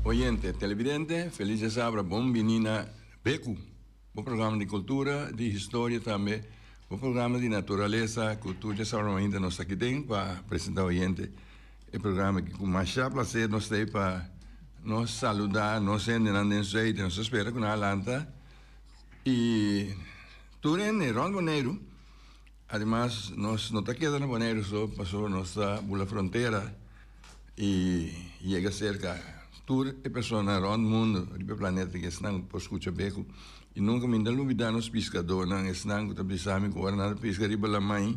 Oyente, televidente, feliz sabra, bom menina, Beku. Bom programa de cultura, de história também. Bom programa de natureza, cultura, sabra ainda nós aqui tem para apresentar o oyente. O programa que com mais prazer nós tem para nos saludar, nós sendo na jeito, nós espera com a lanta. E tudo em Ron Boneiro. Además, nós não está quedando na Boneiro, só passou nossa bula fronteira e chega cerca. Tudo é pessoa no mundo, no planeta que estão por escutar beco e nunca me dá dúvida nos pescadores, não estão com bisami com guardar pesca riba la mãe,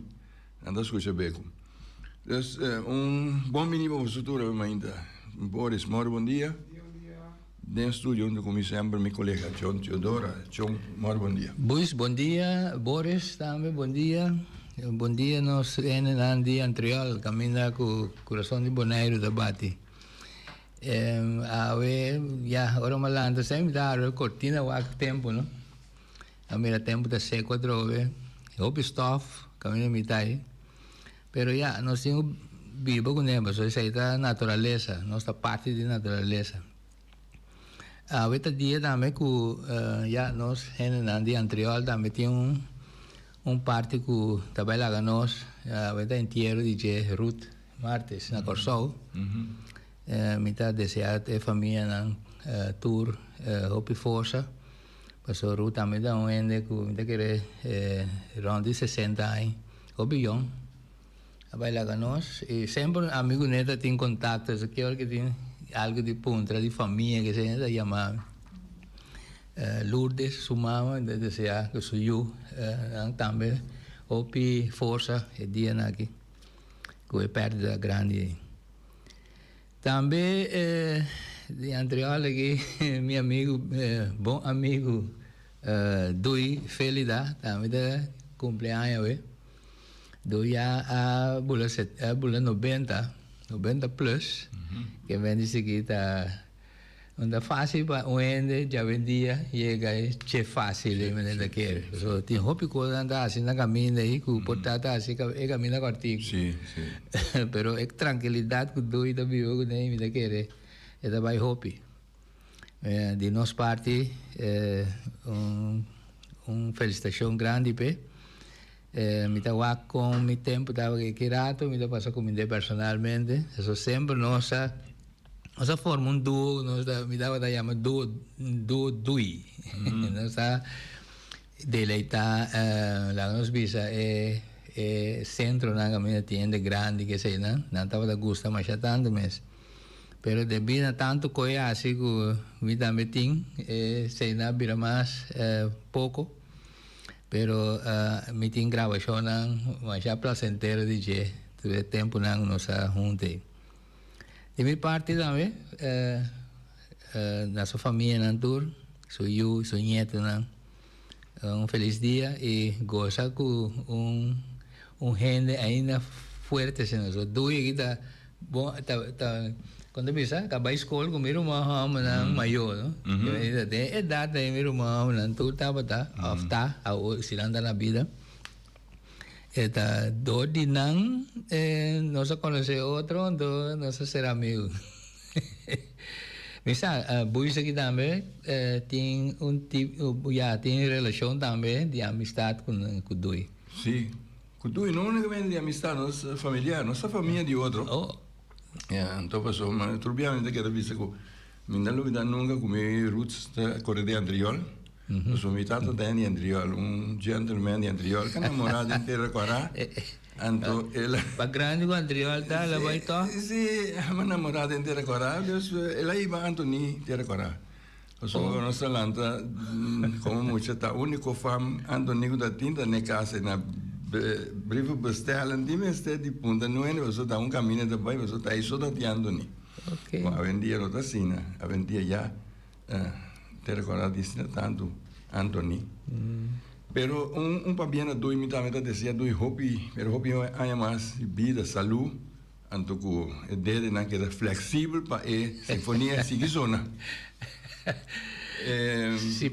anda escutar beco. Bom menino para o futuro ainda. Boris, bom dia. Dentro do estúdio onde como sempre meu colega John Teodora, John, bom dia. Bom dia, Boris também, bom dia. Bom dia, nós em Andy Antriol, caminhando com o coração de Boneiro da Bati. Ora malanda sempre dar cortina o tempo, não? A mira tempo da seco droga, houve stuff, caminho mitai. Pero nós temos vivo com ele, só isso aí tá natureza, nossa parte de natureza. Hoje dia também com nós em dia anterior também tinha parte que trabalha nós, hoje inteiro de Ruth Martes na Corsol. Mitad deseado a família na tour hopi força passou Ruth também da onde que me querer rondi 60 anos hopi young trabalha com nós e sempre amigo neta tem contatos que hora que tem algo de ponta de família que se ainda chama Lourdes sumava desejar que sou eu também hopi força e dia aqui que é perda grande. Também de anterior aqui meu amigo bom amigo Dui Felida também da cumpleaños hoje Dui a bula 90 plus que vem de seguida não é fácil para onde já vendia chega é fácil de daquele só tem roupa coisa andar assim na caminho aí com portada assim é caminho cortico sim pero é tranquilidade que Dui da vivo com ele daquele é da vai roupa de nossa parte felicitação grande pe me estava com meu tempo estava aqui rato me estava passando com ele personalmente isso sempre nossa forma duo me dava da chama Dui nossa deleita la nos visa centro na caminha tienda grande que sei não estava da gusta mais tanto mas pero devido tanto coisa assim que me também tem sei não vira mais pouco pero me tem gravação mais já placentero de je tive tempo na nossa junta de minha parte também nossa família na tour sou eu sou neto feliz dia e goza com gente ainda forte assim nós dois aqui tá bom tá quando bisa acaba a escola com meu irmão na maior não ainda tem idade aí meu irmão na tour tava a silanda na vida eta do dinang nós conhece outro nós ser amigo misa bois aqui também tem tipo tem relação também de amistade com Dui sim com Dui não unicamente de amistade nossa familiar nossa família de outro então passou mas turbiamente que era visto que me dá dúvida nunca com meu roots corre de anterior sono invitato da Andriol, gentleman di Andriol, che è innamorato intero qua. Anto ma grande con Andriol da la vai to? Sì, ma innamorato intero qua, e lei va Antoni intero qua. Sono nostra lanta come mucha ta unico fam Antoni da tinta ne casa na breve bestellen di me ste di punta noi ne so da un cammino da vai so da iso da ti Antoni. Ok. Bom, hoje em dia não está assim, né? Hoje em dia já te recordar disso tanto, Anthony. Pero pa bien do imitamente decía do hobby, pero hobby é mais vida, saúde, anto que a ideia não queda flexível para a sinfonia seguir zona.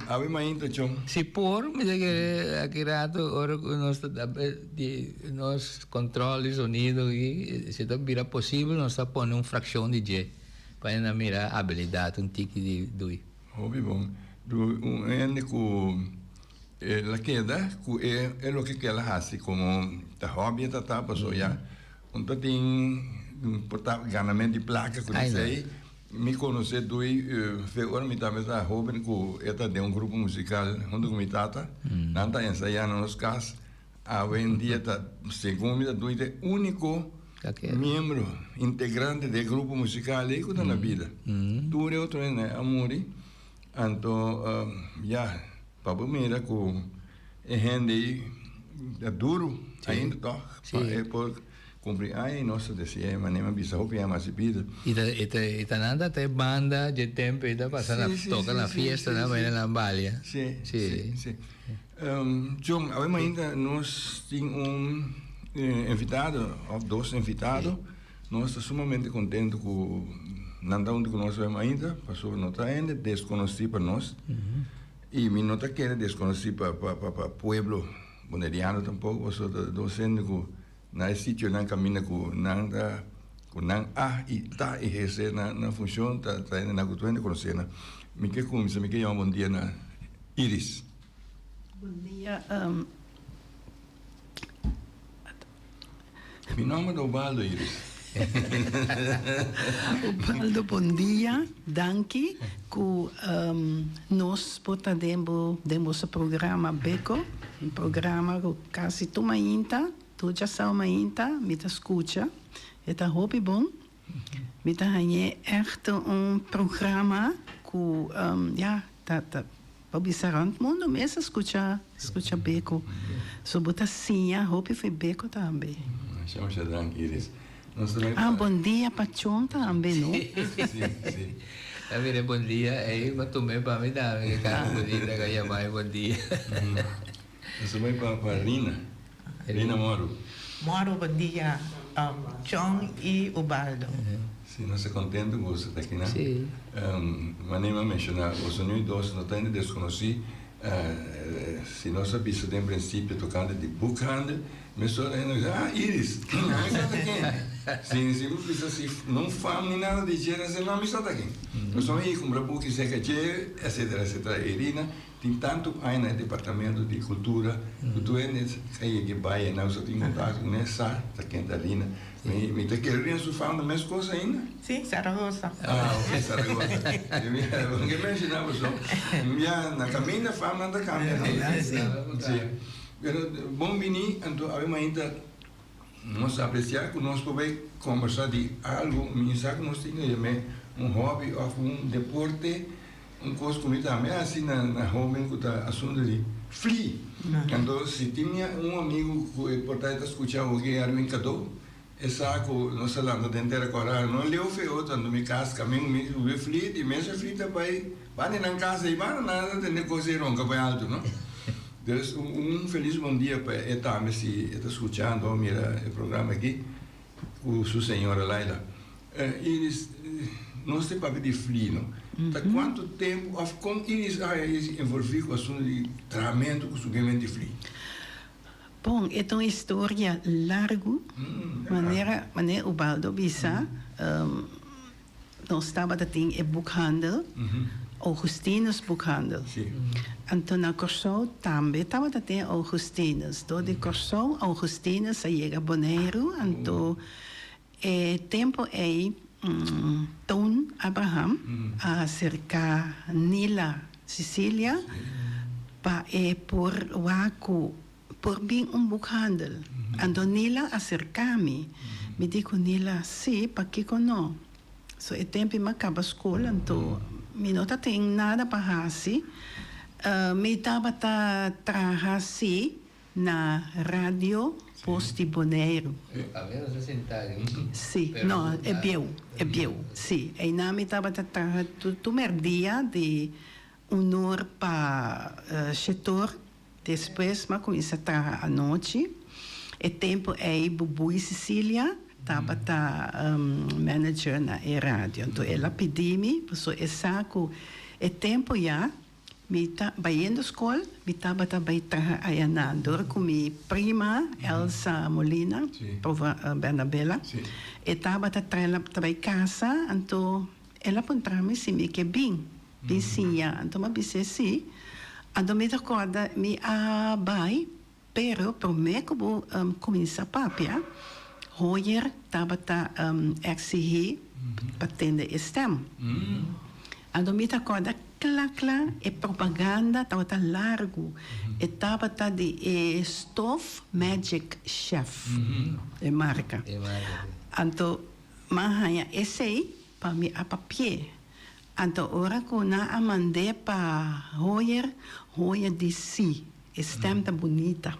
Ave mais então, John. Se por, me dice que aquí rato, ahora nos controle sonido y se todo vira posible, nos pone una fracción de J para mirar habilidad, un tiki de dui. Hobby bom. Do ende la queda é o que ela faz, como tá hobby tá passou já. Então tem portar ganamento de placa com isso aí. Me conhecer doi agora me tá mais hobby com esta de grupo musical junto com minha tata. Não tá ensaiando nos cas. Hoje em dia tá segundo me doi é único membro integrante do grupo musical aí que tá na vida. Tu é outro né, amori. Então já para mira com gente é duro ainda tá por cumprir ai nossa desse maneira bisa hopi é mais vida e tá nada até banda de tempo e tá passando toca na fiesta na vai na Ambalia sim John ainda nós temos invitado ou dois invitados nós estamos sumamente contentes com nada onde nós vamos ainda passou não tá ainda desconhecido para nós e me nota que era desconhecido para pueblo boneriano tampouco, você docente com na sítio na caminha com nada com não e tá e rece na função tá indo na cultura de conhecer na me que começa me que é bom dia na Iris. Bom dia. Meu nome é Ubaldo Iris. Ubaldo, bom dia. Danke que nós podemos demos o programa Beco, um programa que quase tu mainta, tu já sabe mainta, me te escuta, é tá hobby bom, me te hanhe echt programa que tá observando mundo mesmo escuta Beco, so bota sim, hobby foi Beco também. Chama-se Danke Iris. Bom dia, Pachon também, não? Sim. A mire, bom dia. Aí, mas tomei para me dar, que cara bonita, que ia mais bom dia. Eu sou para Rina. Rina Moro. Moro, bom dia. John e Ubaldo. Sim, nós estamos contentes com você aqui, né? Sim. Mas nem mencionar, os unidos não têm desconhecido. Se nós sabíamos, em princípio, tocando de bookhandel, mas só Iris, não está aqui. Se você não fala nem nada de dinheiro, você não está aqui. Nós estamos aí com o book, etc. Irina, tem tanto aí no departamento de cultura, tu é que vai, nós só temos contato com essa, está aqui na Irina. Me está querendo só falar da mesma coisa ainda? Sim, Zaragoza. Ok, Zaragoza. Eu não imaginava só. Na caminha fala da caminha. Sim. Pero bom venir, então ainda nós apreciar que nós podemos conversar de algo, mensagem que nós temos hobby ou deporte, coisa que também assim na jovem que está assunto de flee. Então se tinha amigo que é importante escutar o que era brincador, é saco nós falando de inteira coragem, não leu feio tanto me casa caminho me flee e mesmo flee também vai na casa e vai nada tem negócio ronca vai alto, não? Então, feliz bom dia para Etame, se está escutando, mira o programa aqui, com sua senhora Laila. Eles, nós temos papel de frio, não? Quanto tempo, como eles envolvidos com o assunto de tratamento com o suprimento de frio? Bom, é uma história larga, maneira o Baldo bisa, nós estávamos em bookhandel, Augustinus bookhandel. Então, na Corsol também estava até Augustinus. Do de Corsol, Augustinus, aí chega Boneiro. Então, tempo é Tom Abraham, acerca Nila, Sicília, para por bem bookhandel. Então, Nila acerca-me. Me digo, Nila, sim, para que não? So, é tempo que acaba a escola, então, me não tem nada para fazer. Me estava a trabalhar assim, na Radio Posti Bonaire. A menos sa sintayo. Sì, Pero, no, è bio, sì. E nami tava tu merdia de honor pa setor, depois ma começa a trabalhar à noite. E tempo é Bubui Sicília, tava manager na rádio. Então ela pediu-me, pessoa é saco, é tempo já. Mita bayendo escola, mita bata baita ayanador com mi prima Elsa Molina, Sì. prova Bernabella. Sì. E tava ta trela ta casa, anto ela pontrami si mi che bin sinha, anto ma bise si. Anto mi ricorda mi bai, pero per me como comincia papia, hoyer tava ta exigir patente stem. Anto mi ricorda cla e propaganda tava tá largo e tava tá de Stof Magic Chef e marca anto mahanya essay pa mi a papier anto ora ko na amande pa hoyer de si stem tá bonita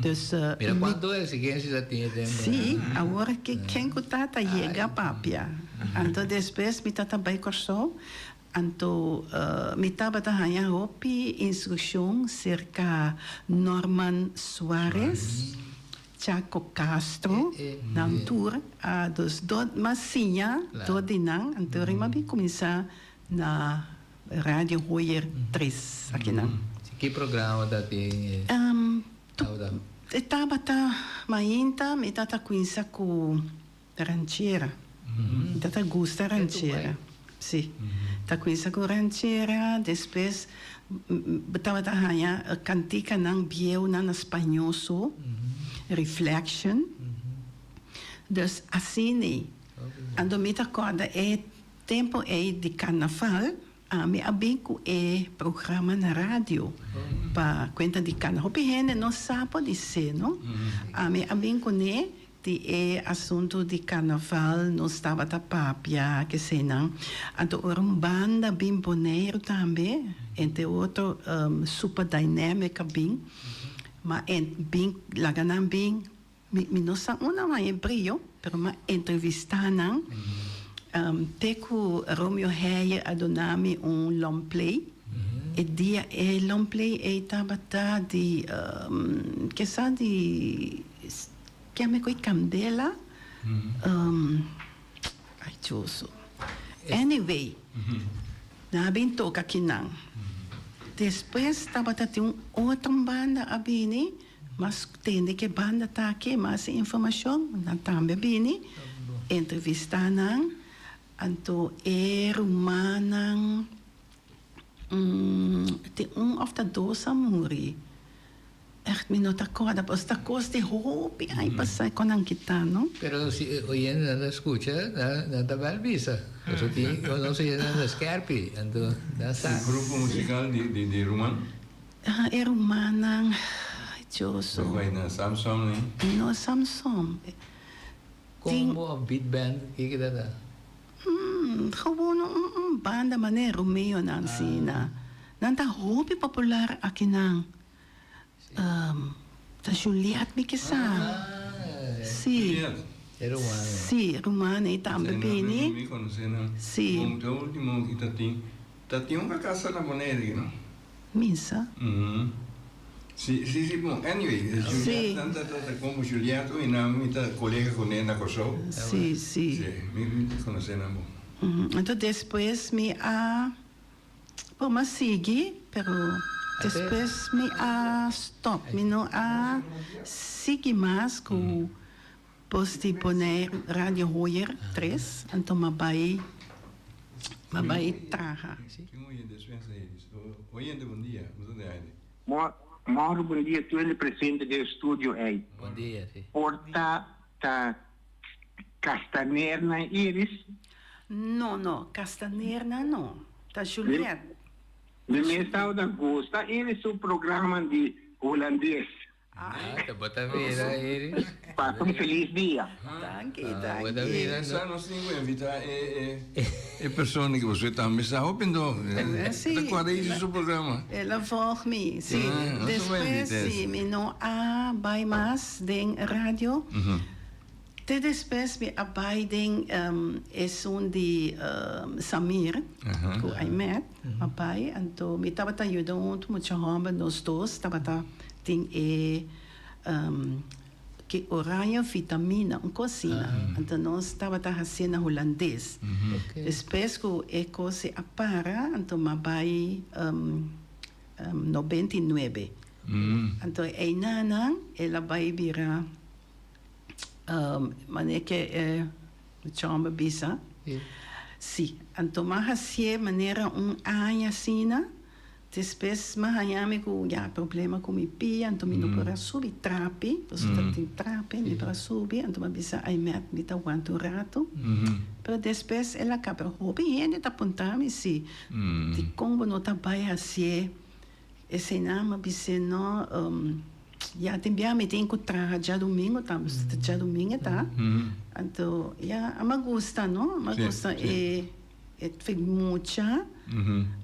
dus Mira, quanto é? Se quem se já tinha tempo. sim agora que quem ko tata chega papia anto depois mi tata bai corso anto mi tava hanya hopi instrução cerca Norman Suarez, Chaco Castro, nang tour dos masinha do dinang anto rima bi começar na Radio Hoyer 3 aqui na. Que programa dati? Tava mainta mi tata começar com ranchera. Mi tata gusta ranchera. Sì, da questa ranchera, depois estava da hanha cantica nang bieu na espanhoso, reflection. Dus assim, ando me acorda é tempo é de carnaval, me abinco é programa na rádio para conta de carnaval. Hopi não sabe dizer, não? Me abinco né de assunto de carnaval não estava da papia que sei não então banda bem boneiro também entre outro super dinâmica bem mas bem laganan bem me não sabe uma mais brilho pero uma entrevista não teco Romeo Heyer adonami long play e dia long play estava de que sa de chiama coi candela ai choso anyway na bin toca aqui não depois estava tendo outra banda a bini mas tem que banda tá aqui mas informação na também bini entrevista não anto rumana tem of the dois muri echt me não tá corda, pois tá costa de roupa, aí passar com a kita, não? Pero si oyendo na escucha, na tabal visa. So ti no se na scarpi, ando na sa. Grupo musical de Roman? É romana, ai choso. Vai na Samsung, né? No Samsung. Como beat band, que dá? Gewoon banda mané Romeo na sina. Nanta roupa popular aqui não. Da Juliette mi chissà. Sì. È romano. Sì, romano e tambe bene. Mi conoscono. Sì. L'ultimo che tati una casa da monere, no? Misa? Sì, bon. Anyway, Juliette, tanta come Juliette, e una mia collega con Nena Cosso. Sì. Sì, mi conoscono. Então depois me pô, mas sigue, pero depois me stop, me não sigue mais com posti poner Radio Hoyer 3, então me vai traga. Oyente, bom dia. Mauro, bom dia. Tu é presidente do estúdio aí. Bom dia, sim. Porta ta Castanerna Iris. No, Castanerna não. Tá Juliette. No mês de agosto, ele é o programa de holandês. Tá bota vida, ele. Passa um feliz dia. Danke, Buona danke. vita. Essa nós temos que invitar pessoas que você também está ouvindo. Sim. Recorda isso no programa. Ela volgt me. Sim. Ah, Después, isso é sim, me não há vai mais den radio. Te después me abai den é de Samir, que eu met, abai, então me estava ajudando muito hamba nós dois, estava tem que oranje vitamina, cozinha. Então nós estava fazendo holandês. Okay. Depois que eu cozi apara, então me abai 99. Então a nana, ela vai virar maneira que chama bisa. Yeah. Sim, então mas maneira ano assim, depois mas já problema com minha pia, então me não para subir trape, você tem trape, me para subir, então mas bisa ai met me tá aguento rato. Pero depois ela acaba hobby ainda tá apontando se de como não tá vai assim, esse nome bisa não ja, também me tem que trabalhar domingo, tá? Já domingo, tá? Então, ja, me gusta, não? Me gusta, het vind mucha.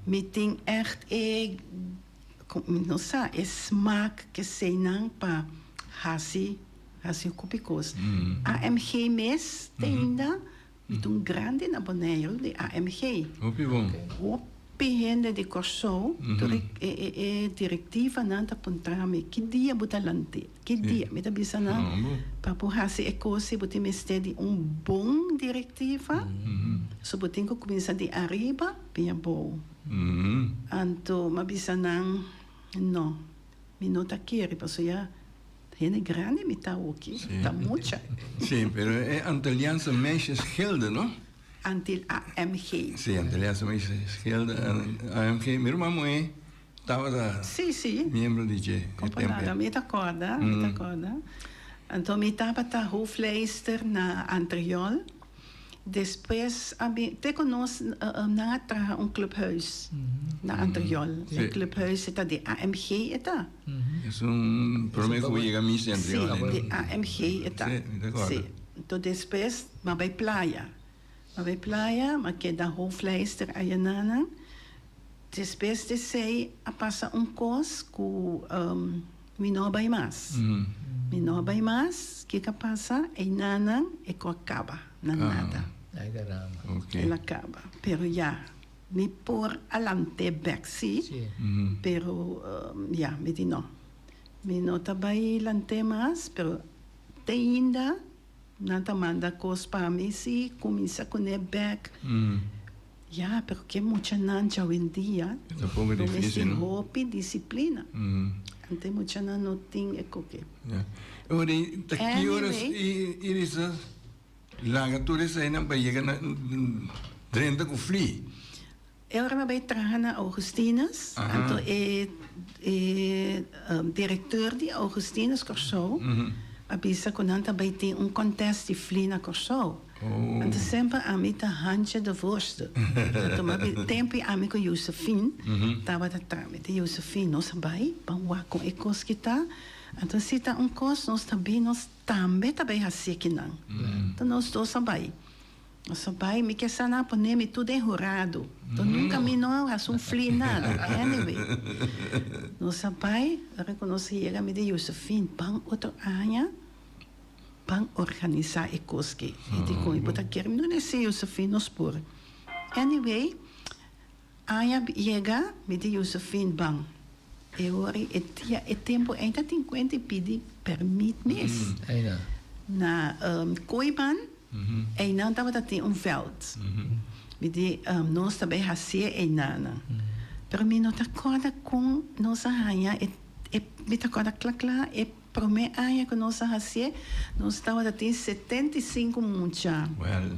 Me tem echt, não sei, smaak que sei não para hasi copicos. AMG mes, ainda, me tem grande na boneiro de AMG. Hoop je bom. Pihende de corso, diretiva nanta puntrame, que dia butalante, que dia, me bisa na, papo hasi ekosi buti meste de bom diretiva, so butin ko começa de arriba, pia bom. Anto, mabisa nang, no, minota kiri, paso ya, hele grande me tá aqui, tá mucha. Sim, pero Antilliaanse meisjes gelden, no? Antil AMG. Sim, Antilliaanse meisjes gelden. AMG, meu irmão estava Sim. membro de G. Companhia, me acorda. Então, me estava hoofdlijster na Antriol. Depois, te conosco na clubhuis, na Antriol. O clubhuis é de AMG, está? É prometo que chega a missa em Antriol. Sim, de AMG, está. Sim, então depois, mas vai praia. Maar que da hoofdlijster a Janana. Depois de sei, a passa cos com me não vai mais. Me não vai mais, que passa? E Nana e co acaba, nada. Ay, caramba. Ok. Ela acaba. Pero já, me por alante Bexi, Sí. pero já, me di não. Me não trabalhei lante mais, pero te ainda nanta manda cos para mim se começa com o back. Ja, pero que mucha nancha hoy en día. É um pouco difícil, não? Hopi, disciplina. Ante mucha nan no ting ekoke. Ora, que horas iris laga todas aí não vai chegar na 30 com fli. Eu era bij Trana Augustinus. Então, diretor de Augustinus Corso. Abisa ko nanta bij tem contest de fli na Corso. Então, sempre a mim tá handje de vorste. Então, mas tempo a mim com Josephine, tava da trame de Josephine, nós vai, bangwa com ecos que tá. Então, se tá cos, nós também assim que não. Então, nós dois vai. Nós vai, me que sana poner me tudo errado. Então, nunca me não faz fli nada. Anyway. Nós vai, reconhecer a me de Josephine, bang outro ano. Bang organizar e coske. E de coi bota quer não é se Josephine nos por. Anyway, aya chega me de Josephine bang. E ora e tempo ainda tem 50 pedi permit mes. Ay, na. Na Koiman, e não tava tem veld. Me de nós também hacer e nana. Pero me não tá corda com nossa rainha e me tá corda clá e para mim, que nós fazíamos, nós estávamos a ter 75 mucha. Well,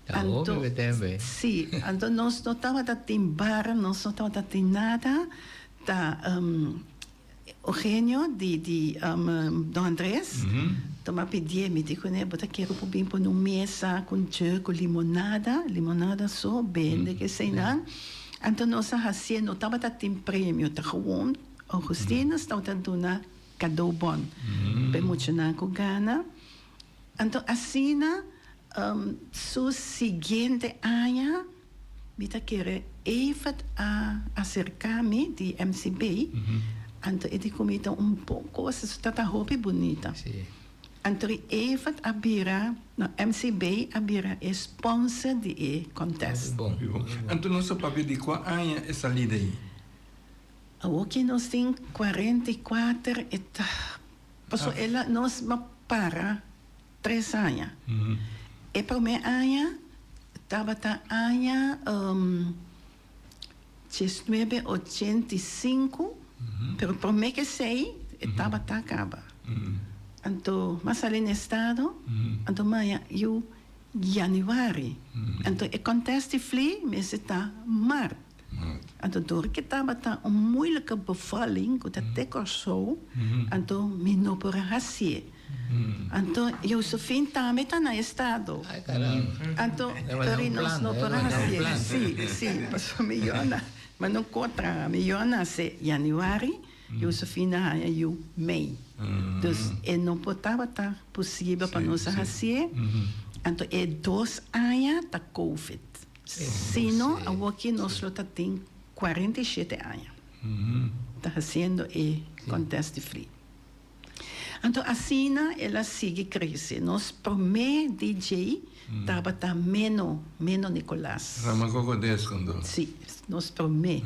Tá bom, meu tempo. Sim, então nós não estávamos a ter bar, nós não estávamos a ter nada. O gênio de Dom Andrés, toma pedir, me dijo, né, bota quero para bem pôr numa mesa com tchê, com limonada só, bem, de que sei não. Então nós fazíamos, não estávamos a ter prêmio, tá gewoon, Augustinus estava a dar cadeau bom. Bem muito na Gana. Então, assim, su siguiente ano, eu quero even acercar-me de MCB. Então, ele comenta pouco, se está hobby bonita. Sim. Então, even abira, no MCB, abira é sponsor de contest. Bom. Então, nosso papel de qual ano é salida aí? Aqui nós temos 44 e ela nos para 3 anos. E para o meu ano, estava ano 1985, mas para o meu que sei, estava acaba. Então, mas ali no estado, então, eu januari. Então, o contest flee, mas está março. Então, door ik het een moeilijke bevalling, dat ik of zo, en toen mijn operatie. En toen, Josephine, daarmee dan naar estado. Ay, caramba. En toen, Mas é er is plan, een é operatie. plan. Sim, passou milhona. Maar não contra milhona, se januari, Josephine, eu mei. Dus, não potava estar possível para nós fazer. Então, 2 anos da Covid. Sino, aqui nós temos 47 anos. Está fazendo o contest free. Então, assim, ela sigue crescendo. Nós, para mim, DJ, estava menos Nicolás. Ramacoco descondo. Sim, nós para mim.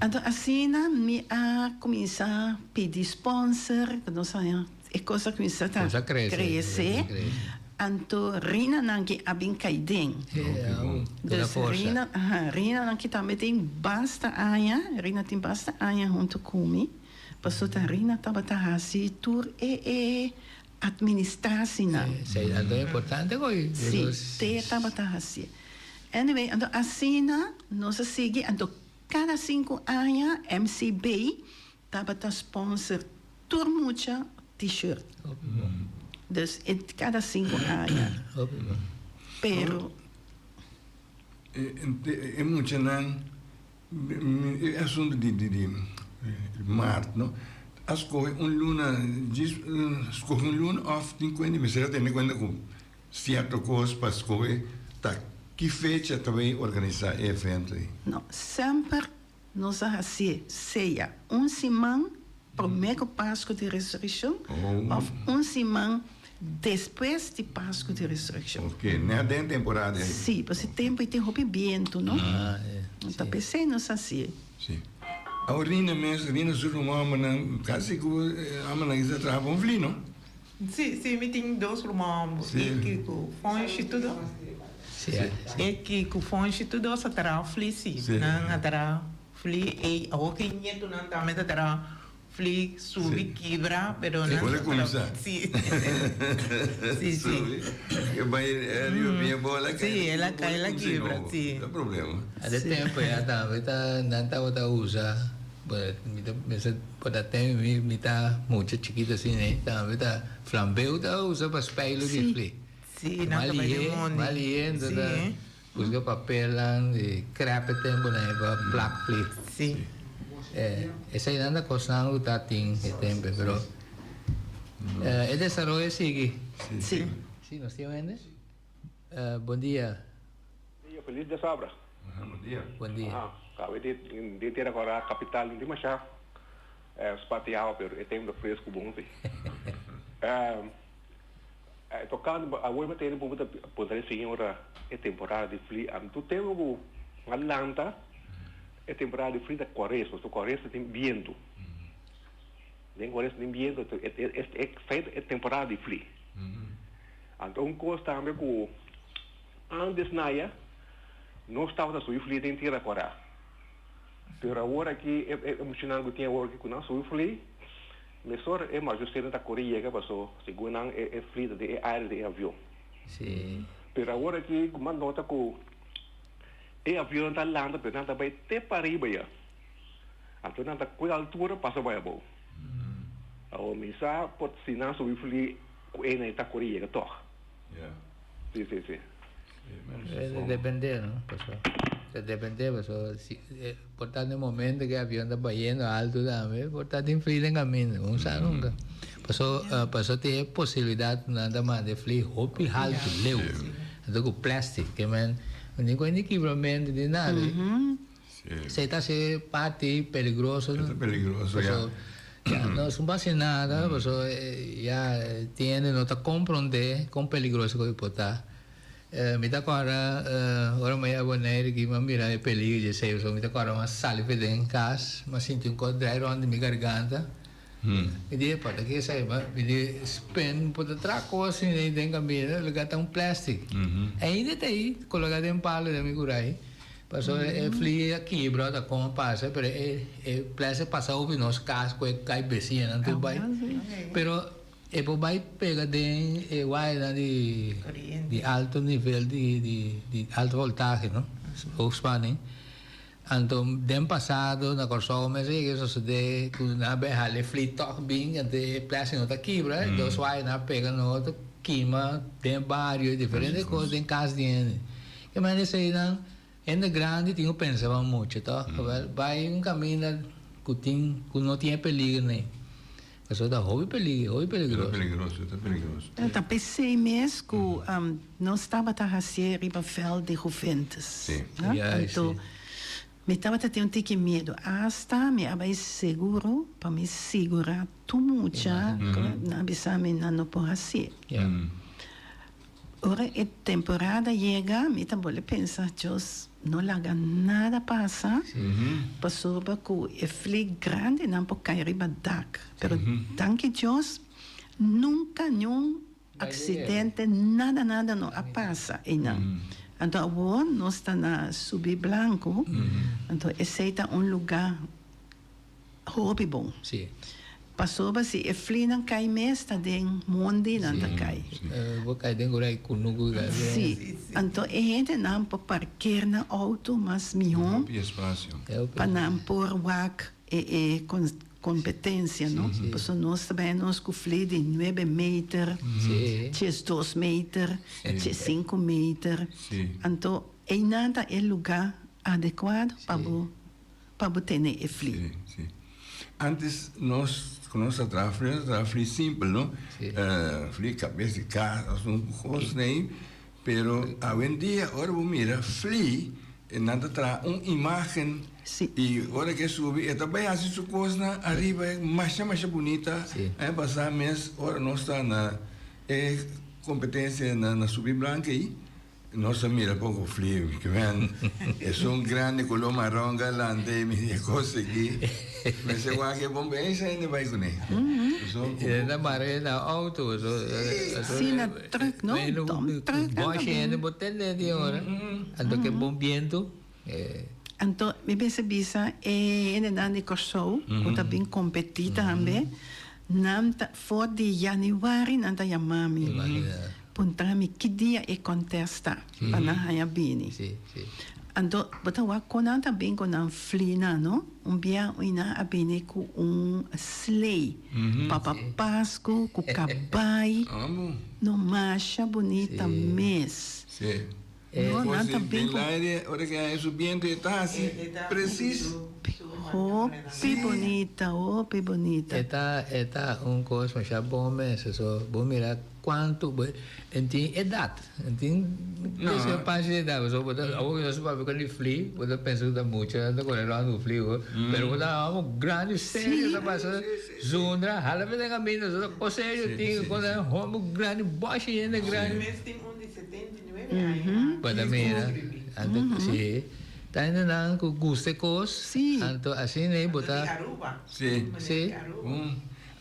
Então, assim, me começar a pedir sponsor, é coisa que começa a crescer. Então, Rina nanki abin kaiden. Dus Rina nanki também tem basta aia, Rina tem basta aia junto comigo. Passou a Rina estava assim, tour e administração. Sim, é importante coi. Sim, estava assim. Anyway, então assim, nós seguimos, então cada 5 anos, MCB estava sponsor tour mucha t-shirt. Dus cada 5 anos. Pero. É muito não. É assunto de Marte, não? Escolhe luna, escolhe luna off, tem coisa, mas será que tem coisa com certa coisa para escolher, tá? Que fecha também organizar evento aí? Não, sempre nós fazemos ceia semana primeiro Páscoa de Ressurreição ou semana depois de Páscoa de Ressurreição. Ok, não é dentro da temporada aí? Sim, porque tempo tem rompimento, não? Então, pensei nos assim. Sim. A Rina mesmo, Rina surumama, quase que a manhã trabalha um fli, não? Sim, me tem 2 irmãos. E que com fonte tudo. E que com fonte tudo só terá fli, sim. Não terá fli e a outra nieto não também terá fli sube quebra, pero não. Pode começar. Sim. Que vai minha bola. Sim, ela cai ela quebra, sim. Não é problema. Ada tempo ya nanta wata usa. Pada tempo me tá muito chiquita assim, né? Tá, tá flambeu tá usa para espelho de fli. Sim, não tá bem. Maliendo da usa papel de crepe tempo né, para black fli. Sim. Essa aí anda coçando tá tem tempo, pero é desarrollo sigue. Sim. Sim, nós temos bom dia. Feliz de Sabra. Bom dia. Bom dia. Acabei de ter agora a capital de Machá. Espacial, pero é tempo fresco bom. Tocando, a última tempo poder senhora é temporada de frio. Tu tem uma lanta, é temporada de frio da Quaresma. Tu Quaresma tem vento. Nem Quaresma tem vento, é temporada de frio. Então, coisa também com antes naia não estava na sua flia dentro da Coreia. Pero agora que é emocionante que tinha agora que na sua flia, mas só é mais justo da Coreia que passou, segundo é flia de ar de avião. Sim. Pero agora que como nota que é avião está landa, pero não vai até para riba já. Então não está com a altura passa vai bom. O misa pode se na sua flia é na Coreia que toca. Sim. Depende, não, pessoal. Depende, so, portanto, no momento que o avião está batendo alto também, portanto, em frio em caminho, não sabe nunca. Passou ter possibilidade nada mais de frio, roupa alto, leu. Então, com plástico, que man, não tem equipamento de nada. Você está se parte peligroso. É peligroso, já. Não se passa nada, já tem, não está compreender quão peligroso que pode estar. Me dá agora, agora me é bonito que me mira é peligro de ser, me dá agora uma saliva em casa, mas sinto um codreiro onde minha garganta. Me diz, pode que sai, me diz, pen, pode traco assim, tem caminho, lugar tá plástico. Ainda tem aí, colocado em palo de me curar. Passou flia aqui, brother, como passa, pero plástico passa o nosso casco, cai becinha, não tem vai. Pero por vai pega de vai de alto nível de alto voltaje, não? O spanning. Então, dem passado na corso mas que isso de na berra le flit toch bem de plástico não tá aqui, bro. Dos vai na pega no outro queima, tem vários diferentes coisas em casa de. Que mais isso aí não? Ainda grande, tinha pensava muito, tá? Vai caminho que não tinha perigo nem. Mas o da hobby peligroso. Está peligroso. Eu pensei mesmo que não estava a fazer ribavel de Juventus. Sim. Então, me estava a ter um tique medo. Hasta me abri seguro para me segurar tu muito, na bisa me não pode fazer. Ora, a temporada chega, me também pensa, Deus, não larga nada passa. Passou para que é fli grande, não pode cair riba dak. Pero, danke Deus, nunca nenhum acidente, nada não passa. Então, agora, nós estamos na Subir Blanco, então, esse é lugar hobby bom. Sim. Passou para se fli não cai mais, está dentro mundo não está cai. Vou cair dentro da cunugo. Sim. Então, a gente não pode parquear na auto, mas melhor para não pôr competência, não? Porque nós também nós com fli de 9 metros, 2 metros, 5 metros. Então, nada é lugar adequado para ter a fli. Antes, nós conosco trafli simples, não? Fli cabeça de casa, coisas nem. Pero, hoje em dia, agora vou mirar, fli, nada traz uma imagem. E agora que sube, é também assim, sua coisa arriba é mais bonita. É passar mês, agora nós está na competência na Subir Blanca aí. Nós mira pouco frio, que vem, é um grande color marrom galante, me coisa aqui. Mas eu acho que é bom bem, isso ainda vai com ele. Na maré, na auto, sim, na truck, não? Bom, ainda botando de hora. Então, que bom vento. Então, me percebi, ainda não de corso, que está bem competida também. Não for de januário, não está chamando. Puntrami que dia é contesta para na haya bini. Então, bota quando também quando flina, não? Dia ina abine com sleigh, papa Páscoa, com cabai, no marcha bonita mês. Não também com hora que é subindo está assim preciso. bonita. Eta coisa mas bom mesmo, só bom mirar quanto tem idade, tem essa parte de idade, só botar algo só para ver fli, botar pensa da muito, anda correndo lá no fli, pero botar um grande sério da passa, zundra, hala bem caminho, só sério tem quando é um grande baixo ainda grande. Mês tem de 79 Para mira, anda sim. Tá ainda não com gosto coisa, então assim nem botar. Sim.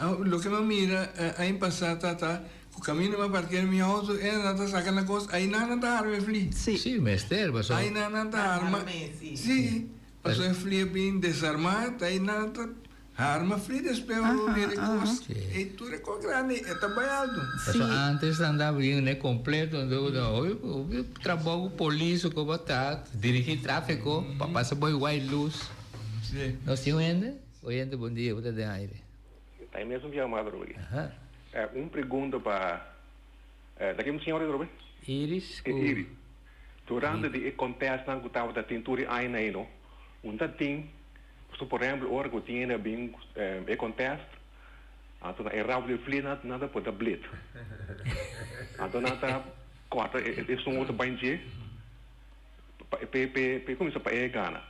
O que me mira, aí passar tá o caminho para parquear minha auto, nada sacando a coisa, aí nada tá arma fli. Sim, mestre, mas aí nada arma. Sim. Passou a fli bem desarmado, aí nada arma fli despeu de coisa. E tudo é com grande, é trabalhado. Antes andava bem, né, completo, eu trabalho polícia como tá, dirigir tráfego, para passar boi white luz. Sim. Nós tínhamos ainda, bom dia, vou dar aire. Aí mesmo via madrugada. Pergunta para daqui um senhor Robert? Iris. Iris. Durante die contest dan kutawa da tinturi aina no. Unta ting, por exemplo, ora que tinha bem contest, então é rabo de fli nada pode blit. Então nada corta é um outro banji. Pe como isso para gana.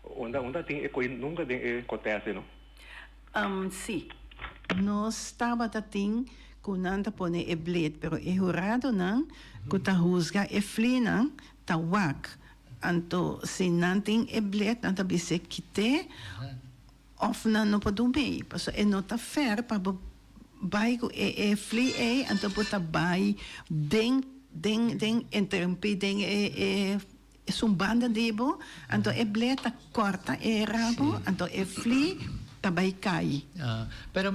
Onda tem nunca tem contest no. Sim. Nós estava tating kunanta pone e blade, pero e jurado nan kuta husga e flina ta wak. Anto si nanting e blade nanta bise kite of na no podumei. Paso e nota fer pa bai ko e fli e anto puta bai den interrompi den un banda debo anto e blade ta corta e rabo anto e fli tabay kai. Pero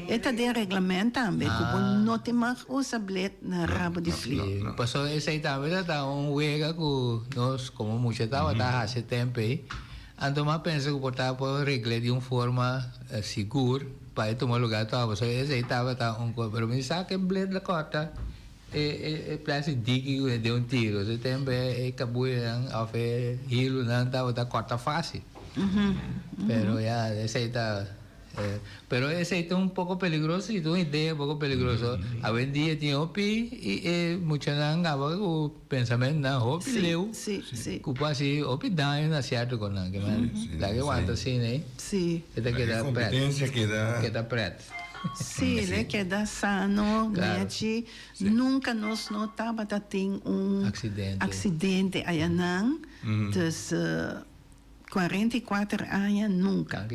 Eta de reglamento tambe kung no te mag usablet na rabo de fli. Pasó ese también está un huega que nos como mucho estaba hace tiempo. Ando más pensé que portaba por regla de una forma segura para tomar lugar todo. Pasó ese estaba un pero me saca en bled la corta. Place diki de un tiro. Ese tiempo cabueran a fe hilo na estaba corta fácil. Pero ya, ese está. Pero ese está un poco peligroso y tú una idea un poco peligroso. A ver, día tiene opi y muchos han hablado pensamiento na opi leu. Sí. Cupa así opi daño na cierto con la que man. La que aguanta así, ¿no? Sí. Esta queda competencia queda preta. Sí, le queda sano, claro. Nechi. Nunca nos notaba que tem accidente ayanang. Dus 44 anos nunca.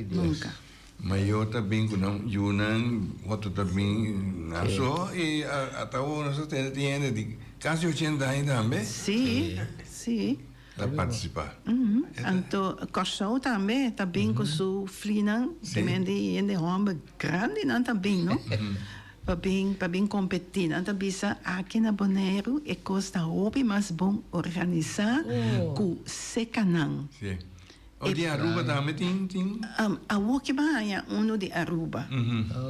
Mas eu também com Yunan, outro também nasceu e até hoje nós temos de quase 80 anos também. Sim. Para participar. Então, Corsou também com sua filha, também de homem grande, não também, não? Para bem competir. Então, bisa aqui na Bonaire é costa hobby mais bom organizar com secanang. Sim. O de Aruba também tem? A Woki Bahia, de Aruba.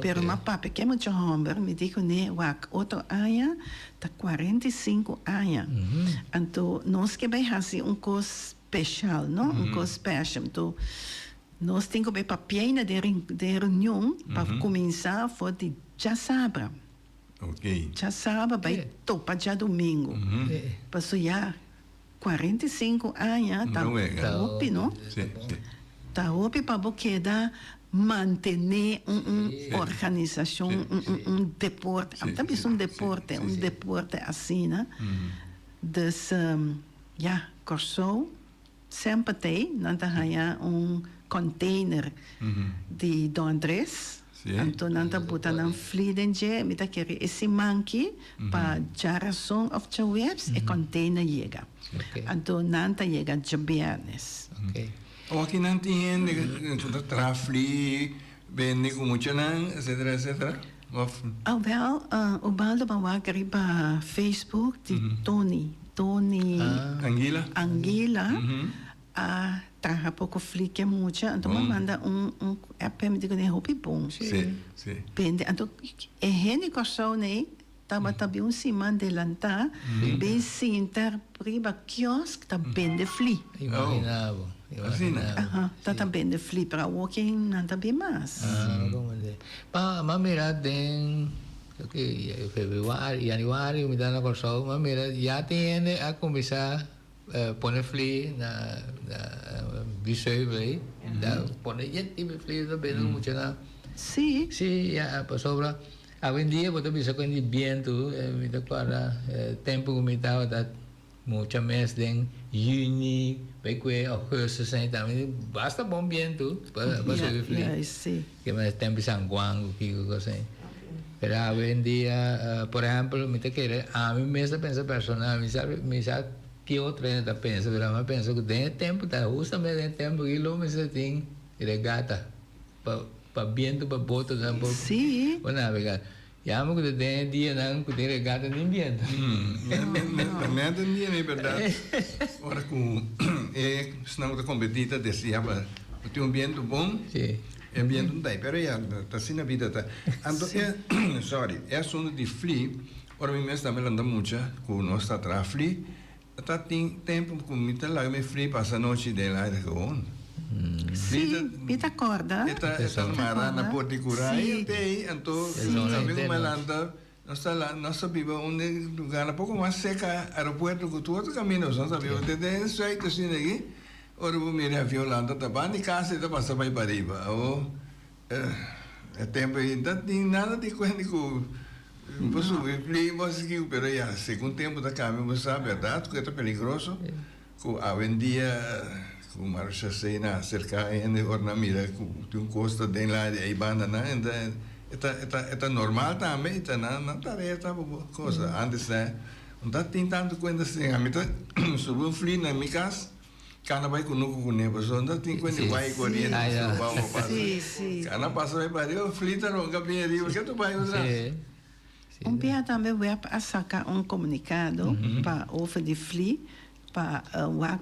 Pero ma papi, que é muito homem, me digo, né, wak, outro aia, tá 45 anos. Então, nós que vai fazer coisa especial, não? Coisa especial. Então, nós temos que ver papel de reunião para começar a de já sabra. Ok. Já sabra, vai topa já domingo. Passou já 45 anos, tá opi, não? Sim. Tá opi para você manter uma organização, deporte. Também um deporte assim, né? Dus, Corsou sempre tem, não tá container de Don Andrés. Então, não tá botando um flidenje, me tá querendo esse manque para geração of the webs e container chega. Então, não tá chega de viernes. O aqui não tem, né, trafli, vende com muito não, etc. O baldo mawagari pa Facebook de Tony Anguila traga pouco flique muito então manda app me digo né hopi bom sim pende então é rene coração né tava também cima de lanta bem sinter priba kiosk tá bem de fli Imaginava. Tá bem de fli para walking não tá bem mais mas mira den fevereiro, januário, me dá na Corsou, mas mira, já tem a começar poner fli na visual aí, poner gente fli também não muito nada. Sim, já passou para hoje em dia você bisa com o vento, me dá para tempo que me estava da muita mês den juni, vai que agosto sem também basta bom vento para subir fli. Sim. Que mais tempo San Juan, que coisa assim. Pero hoy en día, por ejemplo, a mí me piensa personal, me sabe que otra gente piensa, pero me pienso que tem tempo, justamente tem tempo que lo me se tem regata, para viento, para boto, para Sim. Para navegar. Já me que tem dia não que tem regata nem viento. Também tem dia, é verdade. Ora com se não está competida, decía, tem viento bom. Sim. É viento não tem, pero já está assim na vida tá. Sorry, é assunto de fli. Ora, mi mes também anda mucha, com nós está trafli, tá tem tempo com mita lá me fli passa noite de lá de gewoon. Sim, me acorda. Esta mara na porti curai, tem, então, também uma landa, nós sabemos onde lugar um pouco mais seca, aeroporto com todo caminho, nós sabemos, tem sueito assim aqui. Ora, vou mirar a violanda, tá bem, e casa tá passa para riba, ou é tempo ainda tem nada de coisa com posso ver, mas que o pero já segundo tempo da caminho, você sabe, verdade, que é perigoso, com a vendia com marcha cena cerca em ornamira com um costa de lá de banana, então é normal também, tá na tarefa coisa, antes né, não tem tanto coisa assim, a mim tá sobre um frio na minha casa. Karena baik kuno mas onda tem quando vai correndo vamos passar karena passa vai para eu flita não capinha ali porque tu vai usar dia também vai sacar comunicado para ofer de fli para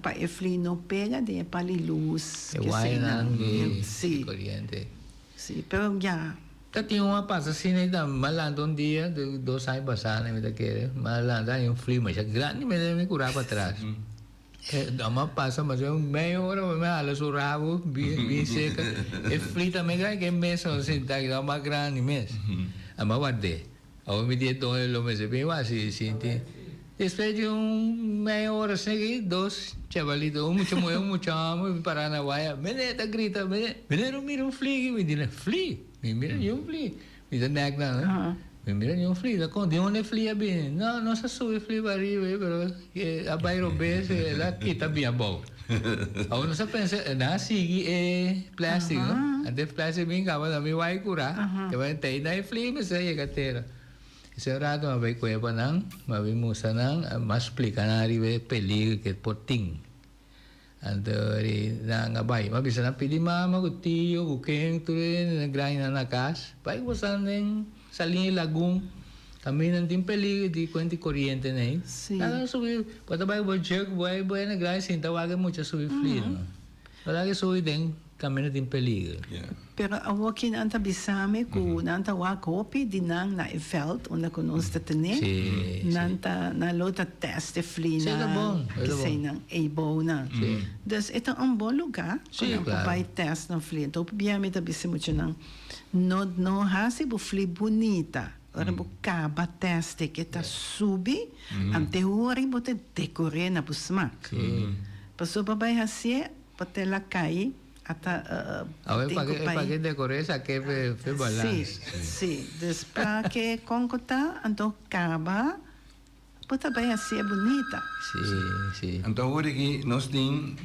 para fli não pega de para luz que sei sim corriente sim pero já tinha uma passa assim ainda malando dia de 2 anos passando me daquele malando aí fli mas grande me curar para trás Dama passa, mas é meia hora, mas ela surrava, bem seca. E frita me ganha que mês, assim, tá aqui uma grande mês. A mais guardei. A me dia então ele me disse bem assim, assim. Depois de meia hora, assim, 2 chavalitos, muito amo, para na vaia. Menina grita, menina mira fli, me diz fli, me mira fli, me diz né? Me mira nenhum frio, da conta, onde flia bem? Não se sube frio para arriba, mas a bairro B, ela quita bem a boa. Agora não se pensa, não sigue plástico, não? Até plástico bem cabo, também vai curar. Que vai ter, daí frio, mas aí é carteira. Esse horário, mas vai coer para não, mas vai moça não, mas explica na arriba perigo que é potinho. Então, na bairro, mas bisa na pedir mama, o tio, o quem, tudo, na grana na casa, vai gostando nem salinha lagoon, também não tem perigo de quanto corrente, né? Sim. Nada subir, pode vai vai na grade, então vai muito subir frio, não? Para que subir tem também não tem perigo. Pero aqui não tá bisame com não tá o copy de não na veld onde que nós tá tendo, não tá na lota teste frio na que sei não é bom não. Dus é bom lugar para vai teste na frio. Então bem me tá bisame muito não hasi bu fli bonita. Ora bu caba teste que tá subi, ante hori bu te decore na bu smak. Passou para vai hasi, para ela cair até para que decore essa que fe balance. Sim. Después que concota, então caba, para vai hasi bonita. Sim. Então hoje aqui nós temos